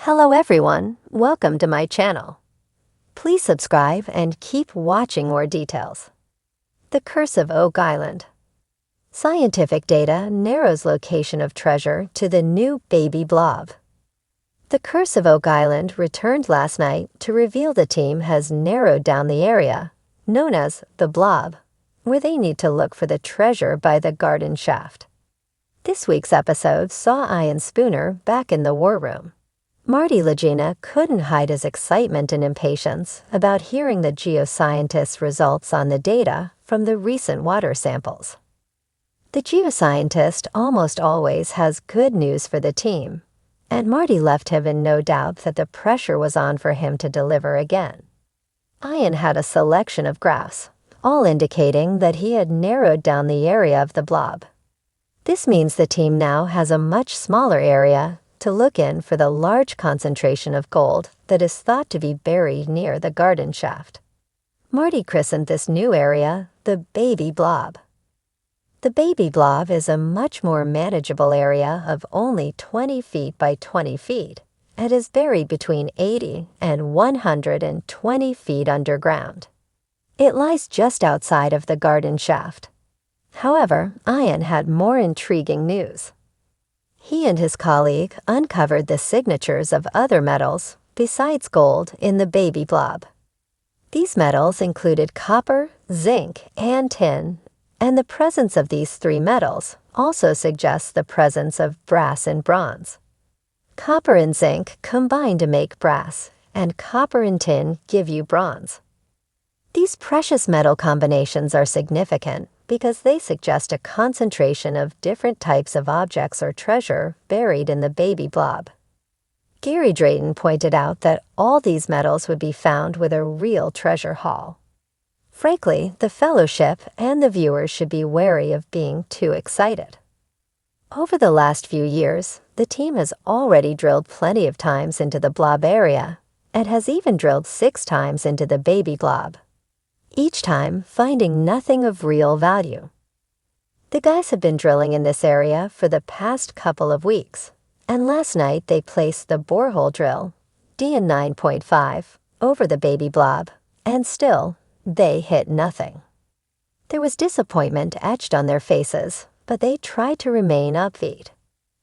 Hello everyone, welcome to my channel. Please subscribe and keep watching more details. The Curse of Oak Island. Scientific data narrows location of treasure to the new baby blob. The Curse of Oak Island returned last night to reveal the team has narrowed down the area, known as the blob, where they need to look for the treasure by the garden shaft. This week's episode saw Ian Spooner back in the war room. Marty Lagina couldn't hide his excitement and impatience about hearing the geoscientists' results on the data from the recent water samples. The geoscientist almost always has good news for the team, and Marty left him in no doubt that the pressure was on for him to deliver again. Ian had a selection of graphs, all indicating that he had narrowed down the area of the blob. This means the team now has a much smaller area to look in for the large concentration of gold that is thought to be buried near the garden shaft. Marty christened this new area the Baby Blob. The Baby Blob is a much more manageable area of only 20 feet by 20 feet and is buried between 80 and 120 feet underground. It lies just outside of the garden shaft. However, Ian had more intriguing news. He and his colleague uncovered the signatures of other metals besides gold in the baby blob. These metals included copper, zinc, and tin, and the presence of these three metals also suggests the presence of brass and bronze. Copper and zinc combine to make brass, and copper and tin give you bronze. These precious metal combinations are significant because they suggest a concentration of different types of objects or treasure buried in the baby blob. Gary Drayton pointed out that all these metals would be found with a real treasure haul. Frankly, the fellowship and the viewers should be wary of being too excited. Over the last few years, the team has already drilled plenty of times into the blob area and has even drilled 6 times into the baby blob, each time finding nothing of real value. The guys have been drilling in this area for the past couple of weeks, and last night they placed the borehole drill, DN9.5, over the baby blob, and still, they hit nothing. There was disappointment etched on their faces, but they tried to remain upbeat.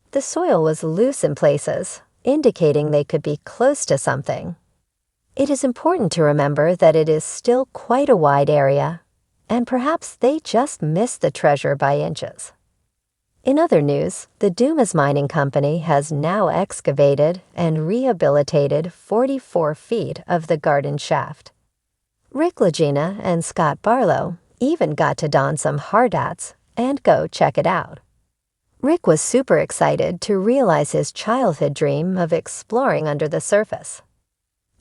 The soil was loose in places, indicating they could be close to something. It is important to remember that it is still quite a wide area, and perhaps they just missed the treasure by inches. In other news, the Dumas Mining Company has now excavated and rehabilitated 44 feet of the garden shaft. Rick Lagina and Scott Barlow even got to don some hard hats and go check it out. Rick was super excited to realize his childhood dream of exploring under the surface.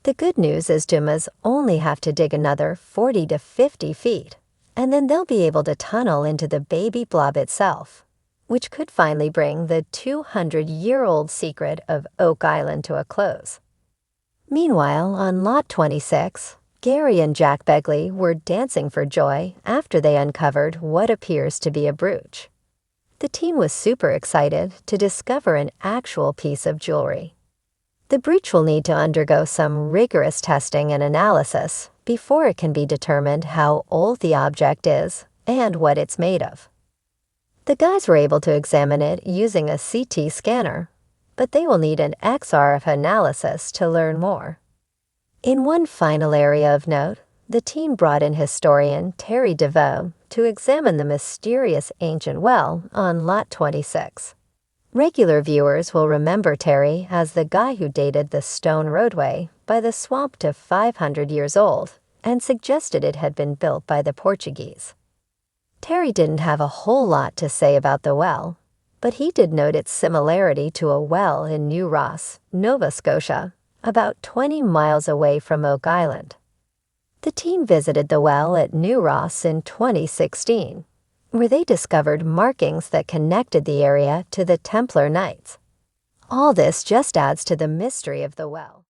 The good news is Dumas only have to dig another 40 to 50 feet, and then they'll be able to tunnel into the baby blob itself, which could finally bring the 200-year-old secret of Oak Island to a close. Meanwhile, on Lot 26, Gary and Jack Begley were dancing for joy after they uncovered what appears to be a brooch. The team was super excited to discover an actual piece of jewelry. The brooch will need to undergo some rigorous testing and analysis before it can be determined how old the object is and what it's made of. The guys were able to examine it using a CT scanner, but they will need an XRF analysis to learn more. In one final area of note, the team brought in historian Terry DeVoe to examine the mysterious ancient well on Lot 26. Regular viewers will remember Terry as the guy who dated the stone roadway by the swamp to 500 years old and suggested it had been built by the Portuguese. Terry didn't have a whole lot to say about the well, but he did note its similarity to a well in New Ross, Nova Scotia, about 20 miles away from Oak Island. The team visited the well at New Ross in 2016. Where they discovered markings that connected the area to the Templar Knights. All this just adds to the mystery of the well.